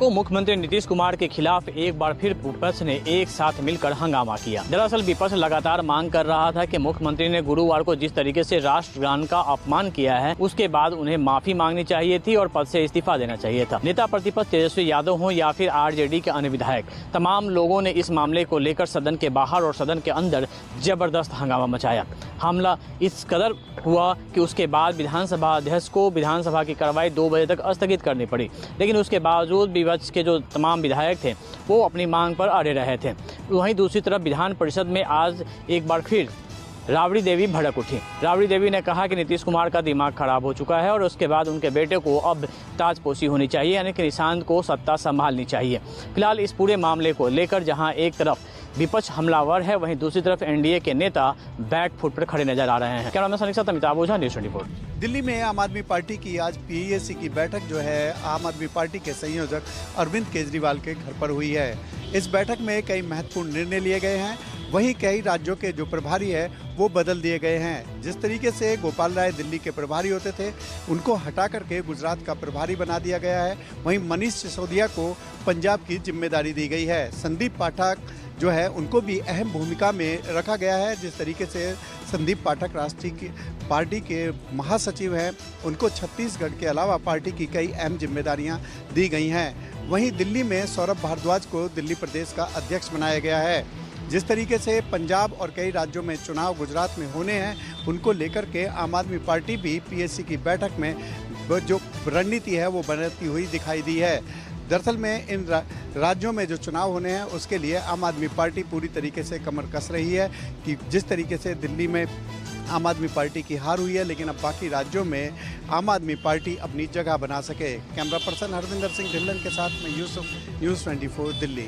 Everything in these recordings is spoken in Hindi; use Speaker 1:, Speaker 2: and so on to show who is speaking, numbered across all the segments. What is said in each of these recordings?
Speaker 1: को मुख्यमंत्री नीतीश कुमार के खिलाफ एक बार फिर विपक्ष ने एक साथ मिलकर हंगामा किया। दरअसल विपक्ष लगातार मांग कर रहा था कि मुख्यमंत्री ने गुरुवार को जिस तरीके से राष्ट्रगान का अपमान किया है उसके बाद उन्हें माफी मांगनी चाहिए थी और पद से इस्तीफा देना चाहिए था। नेता प्रतिपक्ष तेजस्वी यादव हो या फिर आरजेडी के अन्य विधायक, तमाम लोगों ने इस मामले को लेकर सदन के बाहर और सदन के अंदर जबरदस्त हंगामा मचाया। हमला इस कदर हुआ कि उसके बाद विधानसभा अध्यक्ष को विधानसभा की कार्रवाई 2 बजे तक स्थगित करनी पड़ी, लेकिन उसके बावजूद विपक्ष के जो तमाम विधायक थे वो अपनी मांग पर अड़े रहे थे। वहीं दूसरी तरफ विधान परिषद में आज एक बार फिर राबड़ी देवी भड़क उठी। राबड़ी देवी ने कहा कि नीतीश कुमार का दिमाग खराब हो चुका है और उसके बाद उनके बेटे को अब ताजपोशी होनी चाहिए, यानी कि निशांत को सत्ता संभालनी चाहिए। फिलहाल इस पूरे मामले को लेकर जहां एक तरफ विपक्ष हमलावर है, वहीं दूसरी तरफ एनडीए के नेता बैक फुट पर खड़े नजर आ रहे हैं। कैमरामैन सनी के साथ अमिताभ ओझा, न्यूज़ 24।
Speaker 2: दिल्ली में आम आदमी पार्टी की आज पीएसी की बैठक जो है आम आदमी पार्टी के संयोजक अरविंद केजरीवाल के घर पर हुई है। इस बैठक में कई महत्वपूर्ण निर्णय लिए गए हैं। वहीं कई राज्यों के जो प्रभारी है वो बदल दिए गए हैं। जिस तरीके से गोपाल राय दिल्ली के प्रभारी होते थे उनको हटा करके गुजरात का प्रभारी बना दिया गया है। वहीं मनीष सिसोदिया को पंजाब की जिम्मेदारी दी गई है। संदीप पाठक जो है उनको भी अहम भूमिका में रखा गया है। जिस तरीके से संदीप पाठक राष्ट्रीय पार्टी के महासचिव हैं, उनको छत्तीसगढ़ के अलावा पार्टी की कई अहम जिम्मेदारियां दी गई हैं। वहीं दिल्ली में सौरभ भारद्वाज को दिल्ली प्रदेश का अध्यक्ष बनाया गया है। जिस तरीके से पंजाब और कई राज्यों में चुनाव गुजरात में होने हैं, उनको लेकर के आम आदमी पार्टी भी पीएसी की बैठक में जो रणनीति है वो बनती हुई दिखाई दी है। दरअसल में इन राज्यों में जो चुनाव होने हैं उसके लिए आम आदमी पार्टी पूरी तरीके से कमर कस रही है कि जिस तरीके से दिल्ली में आम आदमी पार्टी की हार हुई है, लेकिन अब बाकी राज्यों में आम आदमी पार्टी अपनी जगह बना सके। कैमरा पर्सन हरविंदर सिंह ढिल्लन के साथ में यूसुफ, न्यूज़ 24 दिल्ली।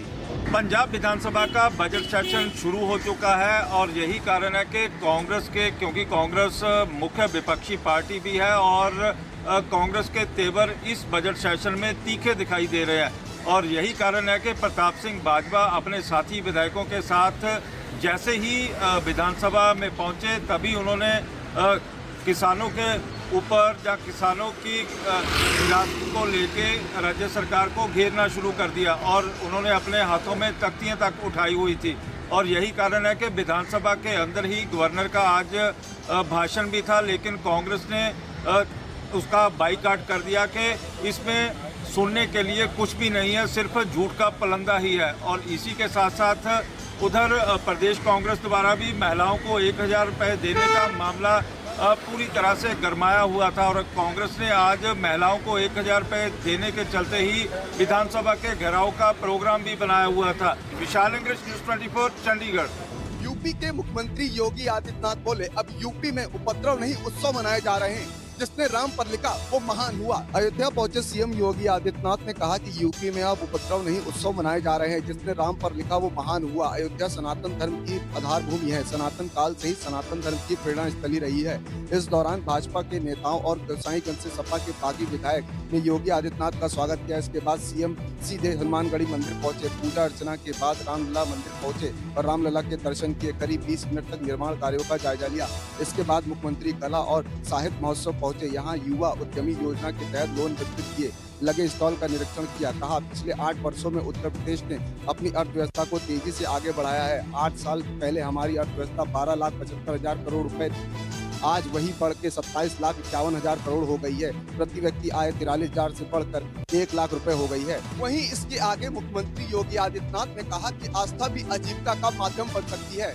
Speaker 3: पंजाब विधानसभा का बजट सेशन शुरू हो चुका है और यही कारण है कि क्योंकि कांग्रेस मुख्य विपक्षी पार्टी भी है और कांग्रेस के तेवर इस बजट सेशन में तीखे दिखाई दे रहे हैं और यही कारण है कि प्रताप सिंह बाजवा अपने साथी विधायकों के साथ जैसे ही विधानसभा में पहुंचे तभी उन्होंने किसानों के ऊपर या किसानों की हिरासत को लेके राज्य सरकार को घेरना शुरू कर दिया और उन्होंने अपने हाथों में तख्तियां तक उठाई हुई थी। और यही कारण है कि विधानसभा के अंदर ही गवर्नर का आज भाषण भी था, लेकिन कांग्रेस ने उसका बाइकाट कर दिया कि इसमें सुनने के लिए कुछ भी नहीं है, सिर्फ झूठ का पलंदा ही है। और इसी के साथ साथ उधर प्रदेश कांग्रेस द्वारा भी महिलाओं को 1000 रुपये देने का मामला पूरी तरह से गरमाया हुआ था और कांग्रेस ने आज महिलाओं को 1000 रुपये देने के चलते ही विधानसभा के घेराव का प्रोग्राम भी बनाया हुआ था। विशाल इंग्लिश, न्यूज़ 24, चंडीगढ़।
Speaker 4: यूपी के मुख्यमंत्री योगी आदित्यनाथ बोले अब यूपी में उपद्रव नहीं उत्सव मनाए जा रहे हैं। जिसने राम पर लिखा वो महान हुआ। अयोध्या पहुंचे सीएम योगी आदित्यनाथ ने कहा कि यूपी में अब उपद्रव नहीं उत्सव मनाए जा रहे हैं। जिसने राम पर लिखा वो महान हुआ। अयोध्या सनातन धर्म की आधार भूमि है। सनातन काल से ही सनातन धर्म की प्रेरणा स्थली रही है। इस दौरान भाजपा के नेताओं और गोसाईगंज से सपा के बागी विधायक ने योगी आदित्यनाथ का स्वागत किया। इसके बाद सीएम सीधे हनुमानगढ़ी मंदिर पहुंचे। पूजा अर्चना के बाद रामलला मंदिर पहुंचे और रामलला के दर्शन किए। करीब 20 मिनट तक निर्माण कार्यों का जायजा लिया। इसके बाद मुख्यमंत्री कला और साहित्य महोत्सव पहुंचे। यहाँ युवा उद्यमी योजना के तहत लोन वितरित किए। लगे स्टॉल का निरीक्षण किया। कहा पिछले 8 वर्षों में उत्तर प्रदेश ने अपनी अर्थव्यवस्था को तेजी से आगे बढ़ाया है। 8 साल पहले हमारी अर्थव्यवस्था 12,75,000 करोड़ रुपए, आज वही बढ़ के 27,51,000 करोड़ हो गई है। प्रति व्यक्ति आय 43,000 से बढ़कर 1 लाख रुपए हो गई है। वहीं इसके आगे मुख्यमंत्री योगी आदित्यनाथ ने कहा कि आस्था भी आजीविका का माध्यम बन सकती है।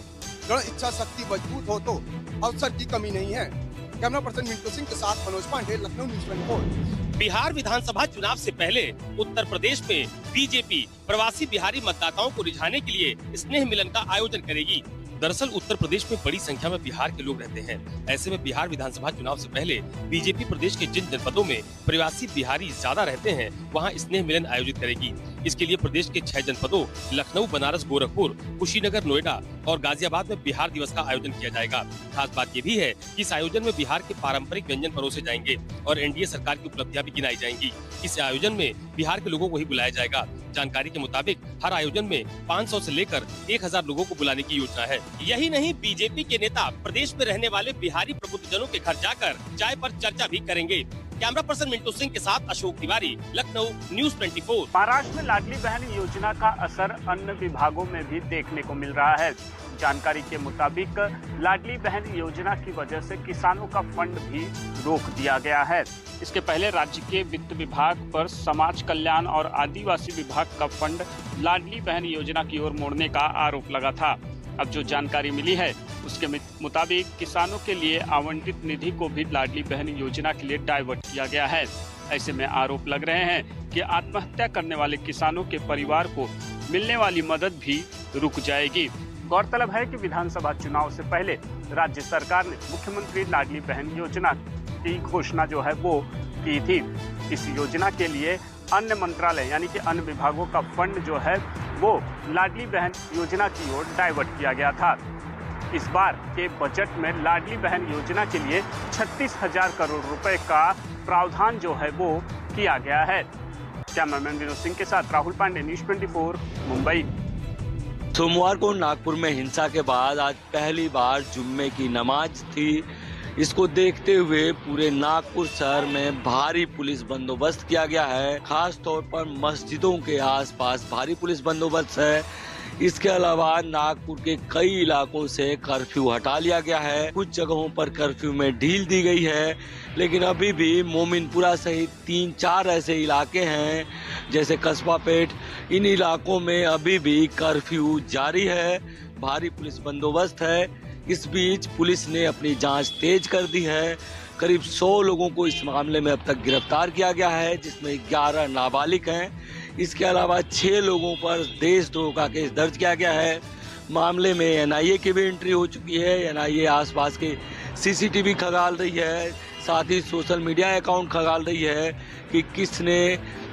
Speaker 4: दृढ़ इच्छा शक्ति मजबूत हो तो अवसर की कमी नहीं है। कैमरा पर्सन मिंटू सिंह के साथ मनोज पांडे, लखनऊ, न्यूज़ 24।
Speaker 5: बिहार विधानसभा चुनाव से पहले उत्तर प्रदेश में बीजेपी प्रवासी बिहारी मतदाताओं को रिझाने के लिए स्नेह मिलन का आयोजन करेगी। दरअसल उत्तर प्रदेश में बड़ी संख्या में बिहार के लोग रहते हैं। ऐसे में बिहार विधानसभा चुनाव से पहले बीजेपी प्रदेश के जिन जनपदों में प्रवासी बिहारी ज्यादा रहते हैं वहां स्नेह मिलन आयोजित करेगी। इसके लिए प्रदेश के 6 जनपदों लखनऊ, बनारस, गोरखपुर, कुशीनगर, नोएडा और गाजियाबाद में बिहार दिवस का आयोजन किया जाएगा। खास बात ये भी है कि इस आयोजन में बिहार के पारंपरिक व्यंजन परोसे जाएंगे और एनडीए सरकार की उपलब्धियां भी गिनाई जाएंगी। इस आयोजन में बिहार के लोगों को ही बुलाया जाएगा। जानकारी के मुताबिक हर आयोजन में 500 से लेकर 1000 लोगों को बुलाने की योजना है। यही नहीं, बीजेपी के नेता प्रदेश में रहने वाले बिहारी प्रबुद्धजनों के घर जाकर चाय पर चर्चा भी करेंगे। कैमरा पर्सन मिंटू सिंह के साथ अशोक तिवारी, लखनऊ, न्यूज 24।
Speaker 6: महाराष्ट्र में लाडली बहन योजना का असर अन्य विभागों में भी देखने को मिल रहा है। जानकारी के मुताबिक लाडली बहन योजना की वजह से किसानों का फंड भी रोक दिया गया है। इसके पहले राज्य के वित्त विभाग पर समाज कल्याण और आदिवासी विभाग का फंड लाडली बहन योजना की ओर मोड़ने का आरोप लगा था। अब जो जानकारी मिली है उसके मुताबिक किसानों के लिए आवंटित निधि को भी लाडली बहन योजना के लिए डाइवर्ट किया गया है। ऐसे में आरोप लग रहे हैं कि आत्महत्या करने वाले किसानों के परिवार को मिलने वाली मदद भी रुक जाएगी। गौरतलब है कि विधानसभा चुनाव से पहले राज्य सरकार ने मुख्यमंत्री लाडली बहन योजना की घोषणा जो है वो की थी। इस योजना के लिए अन्य मंत्रालय यानी कि अन्य विभागों का फंड जो है वो लाडली बहन योजना की ओर डाइवर्ट किया गया था। इस बार के बजट में लाडली बहन योजना के लिए 36,000 करोड़ रुपए का प्रावधान जो है वो किया गया है। कैमरामैन विनोद सिंह के साथ राहुल पांडे, न्यूज 24, मुंबई।
Speaker 7: सोमवार को नागपुर में हिंसा के बाद आज पहली बार जुम्मे की नमाज थी। इसको देखते हुए पूरे नागपुर शहर में भारी पुलिस बंदोबस्त किया गया है। खास तौर पर मस्जिदों के आसपास भारी पुलिस बंदोबस्त है। इसके अलावा नागपुर के कई इलाकों से कर्फ्यू हटा लिया गया है। कुछ जगहों पर कर्फ्यू में ढील दी गई है, लेकिन अभी भी मोमिनपुरा सहित 3-4 ऐसे इलाके हैं जैसे कस्बा पेट, इन इलाकों में अभी भी कर्फ्यू जारी है। भारी पुलिस बंदोबस्त है। इस बीच पुलिस ने अपनी जांच तेज कर दी है। करीब 100 लोगों को इस मामले में अब तक गिरफ्तार किया गया है, जिसमें 11 नाबालिग हैं। इसके अलावा 6 लोगों पर देशद्रोह का केस दर्ज किया गया है। मामले में एनआईए की भी एंट्री हो चुकी है। एनआईए आसपास के सीसीटीवी खंगाल रही है, साथ ही सोशल मीडिया अकाउंट खंगाल रही है कि किसने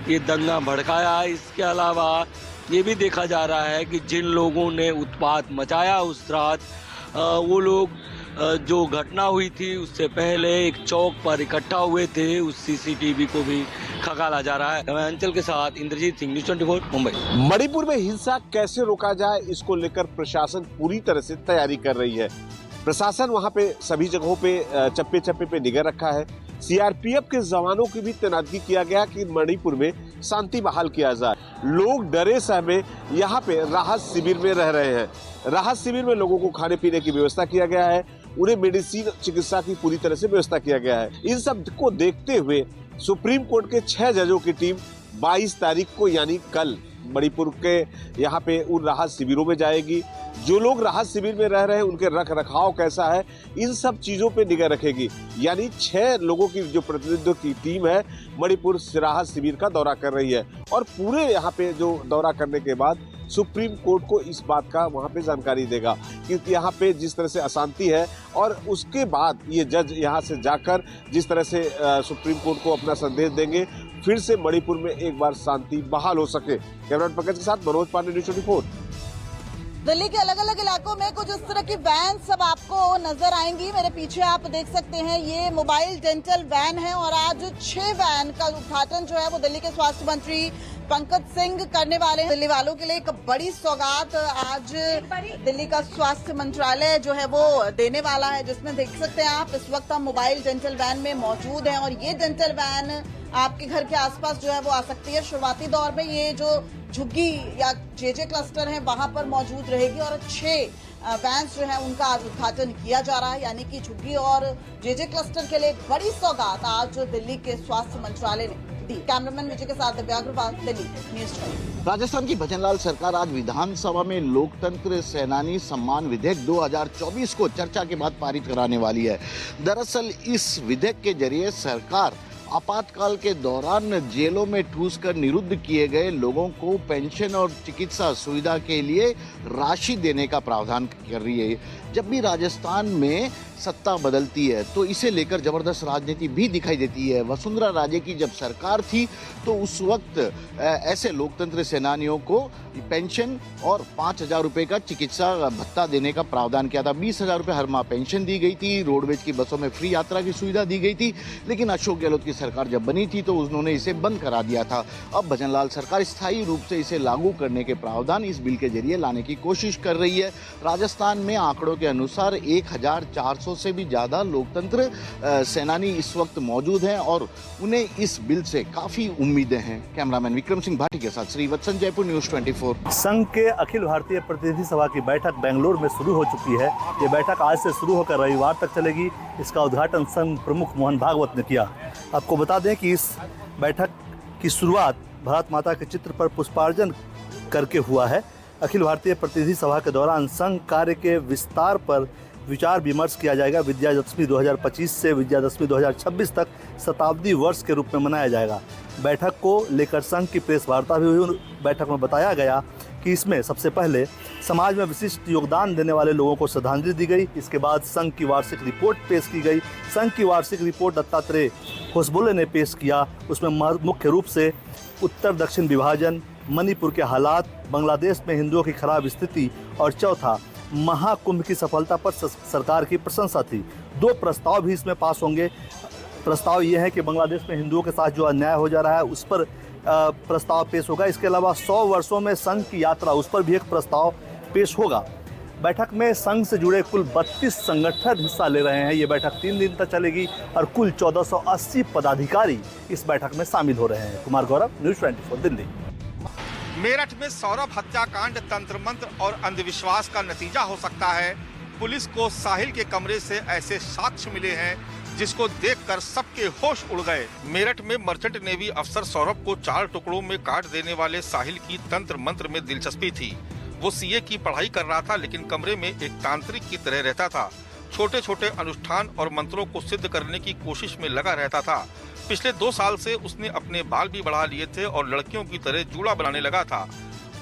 Speaker 7: ये दंगा भड़काया। इसके अलावा ये भी देखा जा रहा है कि जिन लोगों ने उत्पात मचाया उस रात, वो लोग जो घटना हुई थी उससे पहले एक चौक पर इकट्ठा हुए थे। उस सीसीटीवी को भी खंगाला जा रहा है। अंचल के साथ इंद्रजीत सिंह, न्यूज 24, मुंबई।
Speaker 8: मणिपुर में हिंसा कैसे रोका जाए, इसको लेकर प्रशासन पूरी तरह से तैयारी कर रही है। प्रशासन वहां पे सभी जगहों पे चप्पे चप्पे पे निगाह रखा है। सीआरपीएफ के जवानों की भी तैनाती किया गया कि मणिपुर में शांति बहाल किया जाए। लोग डरे सहमे यहाँ पे राहत शिविर में रह रहे हैं। राहत शिविर में लोगों को खाने पीने की व्यवस्था किया गया है। उन्हें मेडिसिन चिकित्सा की पूरी तरह से व्यवस्था किया गया है। इन सब को देखते हुए सुप्रीम कोर्ट के 6 जजों की टीम 22 तारीख को यानी कल मणिपुर के यहाँ पे उन राहत शिविरों में जाएगी। जो लोग राहत शिविर में रह रहे हैं उनके रख रखाव कैसा है, इन सब चीजों पे निगाह रखेगी। यानी 6 लोगों की जो प्रतिनिधियों की टीम है मणिपुर राहत शिविर का दौरा कर रही है और पूरे यहाँ पे जो दौरा करने के बाद सुप्रीम कोर्ट को इस बात का वहाँ पे जानकारी देगा क्योंकि यहाँ पे जिस तरह से अशांति है और उसके बाद ये जज यहाँ से जाकर जिस तरह से सुप्रीम कोर्ट को अपना संदेश देंगे, फिर से मणिपुर में एक बार शांति बहाल हो सके। कैमरामैन पंकज के साथ मनोज पांडे, न्यूज 24।
Speaker 9: दिल्ली के अलग अलग इलाकों में कुछ इस तरह की वैन सब आपको नजर आएंगी। मेरे पीछे आप देख सकते हैं ये मोबाइल डेंटल वैन है और आज 6 वैन का उद्घाटन जो है वो दिल्ली के स्वास्थ्य मंत्री पंकज सिंह करने वाले हैं। दिल्ली वालों के लिए एक बड़ी सौगात आज दिल्ली का स्वास्थ्य मंत्रालय जो है वो देने वाला है, जिसमें देख सकते हैं आप इस वक्त हम मोबाइल डेंटल वैन में मौजूद हैं और ये डेंटल वैन आपके घर के आसपास जो है वो आ सकती है। शुरुआती दौर में ये जो झुग्गी या जेजे क्लस्टर है वहां पर मौजूद रहेगी और 6 वैन्स जो है उनका आज उद्घाटन किया जा रहा है। यानी कि झुग्गी और जेजे क्लस्टर के लिए एक बड़ी सौगात आज दिल्ली के स्वास्थ्य मंत्रालय ने दी। कैमरामैन विजय के साथ दिव्या अग्रवाल, दिल्ली, न्यूज 24।
Speaker 10: राजस्थान की भजनलाल सरकार आज विधानसभा में लोकतंत्र सेनानी सम्मान विधेयक 2024 को चर्चा के बाद पारित कराने वाली है। दरअसल इस विधेयक के जरिए सरकार आपातकाल के दौरान जेलों में ठूस कर निरुद्ध किए गए लोगों को पेंशन और चिकित्सा सुविधा के लिए राशि देने का प्रावधान कर रही है। जब भी राजस्थान में सत्ता बदलती है तो इसे लेकर जबरदस्त राजनीति भी दिखाई देती है। वसुंधरा राजे की जब सरकार थी तो उस वक्त ऐसे लोकतंत्र सेनानियों को पेंशन और 5,000 रुपए का चिकित्सा भत्ता देने का प्रावधान किया था। 20,000 रुपए हर माह पेंशन दी गई थी। रोडवेज की बसों में फ्री यात्रा की सुविधा दी गई थी। लेकिन अशोक गहलोत की सरकार जब बनी थी तो उन्होंने इसे बंद करा दिया था। अब भजनलाल सरकार स्थायी रूप से इसे लागू करने के प्रावधान इस बिल के जरिए लाने की कोशिश कर रही है। राजस्थान में आंकड़ों के के अनुसार 1400 से भी ज़्यादा लोकतंत्र सेनानी इस वक्त मौजूद हैं और उन्हें इस बिल से काफ़ी उम्मीदें हैं। कैमरामैन विक्रम सिंह भाटी के साथ श्रीवत्सन, जयपुर न्यूज़ 24।
Speaker 11: संघ के अखिल भारतीय प्रतिनिधि सभा की बैठक बेंगलुरु में शुरू हो चुकी है। ये बैठक आज से शुरू होकर रविवार तक चलेगी। इसका उद्घाटन संघ प्रमुख मोहन भागवत ने किया। आपको बता दें कि इस बैठक की शुरुआत भारत माता के चित्र पर पुष्पार्चन करके हुआ है। अखिल भारतीय प्रतिनिधि सभा के दौरान संघ कार्य के विस्तार पर विचार विमर्श किया जाएगा। विजयादशमी 2025 से विजयादशमी 2026 तक शताब्दी वर्ष के रूप में मनाया जाएगा। बैठक को लेकर संघ की प्रेस वार्ता भी हुई। बैठक में बताया गया कि इसमें सबसे पहले समाज में विशिष्ट योगदान देने वाले लोगों को श्रद्धांजलि दी गई। इसके बाद संघ की वार्षिक रिपोर्ट पेश की गई। संघ की वार्षिक रिपोर्ट दत्तात्रेय होसबोले ने पेश किया। उसमें मुख्य रूप से उत्तर दक्षिण विभाजन, मणिपुर के हालात, बांग्लादेश में हिंदुओं की खराब स्थिति और चौथा महाकुंभ की सफलता पर सरकार की प्रशंसा थी। 2 प्रस्ताव भी इसमें पास होंगे। प्रस्ताव ये है कि बांग्लादेश में हिंदुओं के साथ जो अन्याय हो जा रहा है उस पर प्रस्ताव पेश होगा। इसके अलावा 100 वर्षों में संघ की यात्रा, उस पर भी एक प्रस्ताव पेश होगा। बैठक में संघ से जुड़े कुल 32 संगठन हिस्सा ले रहे हैं। ये बैठक 3 दिन तक चलेगी और कुल 1480 पदाधिकारी इस बैठक में शामिल हो रहे हैं। कुमार गौरव, न्यूज़ 24 दिल्ली।
Speaker 3: मेरठ में सौरभ हत्याकांड तंत्र मंत्र और अंधविश्वास का नतीजा हो सकता है। पुलिस को साहिल के कमरे से ऐसे साक्ष्य मिले हैं जिसको देखकर सबके होश उड़ गए। मेरठ में मर्चेंट नेवी अफसर सौरभ को 4 टुकड़ों में काट देने वाले साहिल की तंत्र मंत्र में दिलचस्पी थी। वो सीए की पढ़ाई कर रहा था, लेकिन कमरे में एक तांत्रिक की तरह रहता था। छोटे छोटे अनुष्ठान और मंत्रों को सिद्ध करने की कोशिश में लगा रहता था। पिछले 2 साल से उसने अपने बाल भी बढ़ा लिए थे और लड़कियों की तरह जूड़ा बनाने लगा था।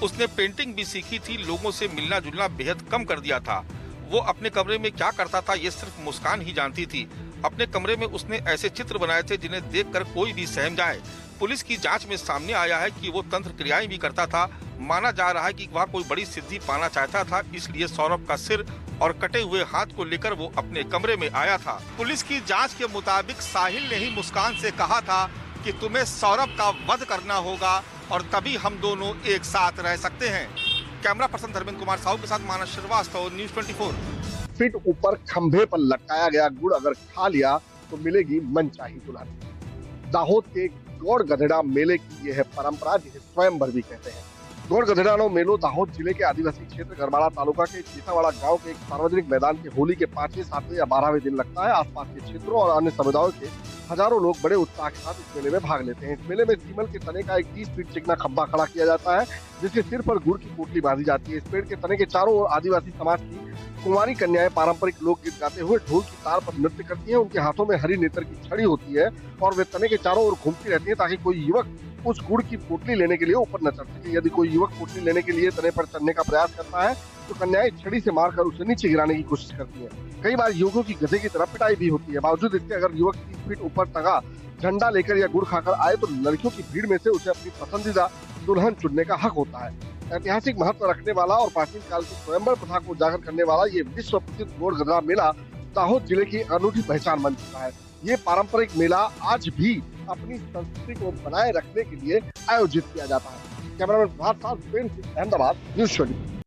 Speaker 3: उसने पेंटिंग भी सीखी थी। लोगों से मिलना जुलना बेहद कम कर दिया था। वो अपने कमरे में क्या करता था ये सिर्फ मुस्कान ही जानती थी। अपने कमरे में उसने ऐसे चित्र बनाए थे जिन्हें देखकर कोई भी सहम जाए। पुलिस की जांच में सामने आया है कि वो तंत्र क्रियाएं भी करता था। माना जा रहा है कि वह कोई बड़ी सिद्धि पाना चाहता था, इसलिए सौरभ का सिर और कटे हुए हाथ को लेकर वो अपने कमरे में आया था। पुलिस की जांच के मुताबिक साहिल ने ही मुस्कान से कहा था कि तुम्हें सौरभ का वध करना होगा और तभी हम दोनों एक साथ रह सकते हैं। कैमरा पर्सन धर्मेंद्र कुमार साहू के साथ मानस श्रीवास्तव, न्यूज़ 24।
Speaker 8: फीट ऊपर खंभे पर लटकाया गया गुड़ अगर खा लिया तो मिलेगी मनचाही दुल्हन। दाहोद के गौड़ गधेड़ा मेले की यह है परंपरा, जिसे स्वयंवर भी कहते हैं। गौड़ गधेड़ा मेलो दाहोद जिले के आदिवासी क्षेत्र गरमाड़ा तालुका के चीतावाड़ा गांव के एक सार्वजनिक मैदान के होली के 5वें, 7वें या 12वें दिन लगता है। आसपास के क्षेत्रों और अन्य समुदायों के हजारों लोग बड़े उत्साह के साथ इस मेले में भाग लेते हैं। इस मेले में सीमल के तने का एक 30 फीट चिकना खंभा खड़ा किया जाता है, जिसके सिर पर गुड़ की पोटली बांधी जाती है। इस पेड़ के तने के चारों ओर आदिवासी समाज की कुंवारी कन्याएं पारंपरिक लोकगीत गाते हुए ढोल की तार पर नृत्य करती हैं। उनके हाथों में हरी नेत्र की छड़ी होती है और वे तने के चारों ओर घूमती रहती है ताकि कोई युवक उस गुड़ की पोटली लेने के लिए ऊपर न चढ़ सके। यदि कोई युवक पोटली लेने के लिए तने पर चढ़ने का प्रयास करता है तो कन्याएं छड़ी से मारकर उसे नीचे गिराने की कोशिश करती हैं। कई बार युवकों की गधे की तरह पिटाई भी होती है। बावजूद इसके अगर युवक 30 फीट ऊपर टंगा झंडा लेकर या गुड़ खाकर आए तो लड़कियों की भीड़ में से उसे अपनी पसंदीदा दुल्हन चुनने का हक होता है। ऐतिहासिक महत्व रखने वाला और प्राचीन काल की स्वयंवर प्रथा को उजागर करने वाला ये विश्व प्रसिद्ध गौड़ गधेड़ा मेला दाहोद जिले की अनूठी पहचान बन चुका है। ये पारंपरिक मेला आज भी अपनी संस्कृति को बनाए रखने के लिए आयोजित किया जाता है। Cameraman Ahmedabad, news 24।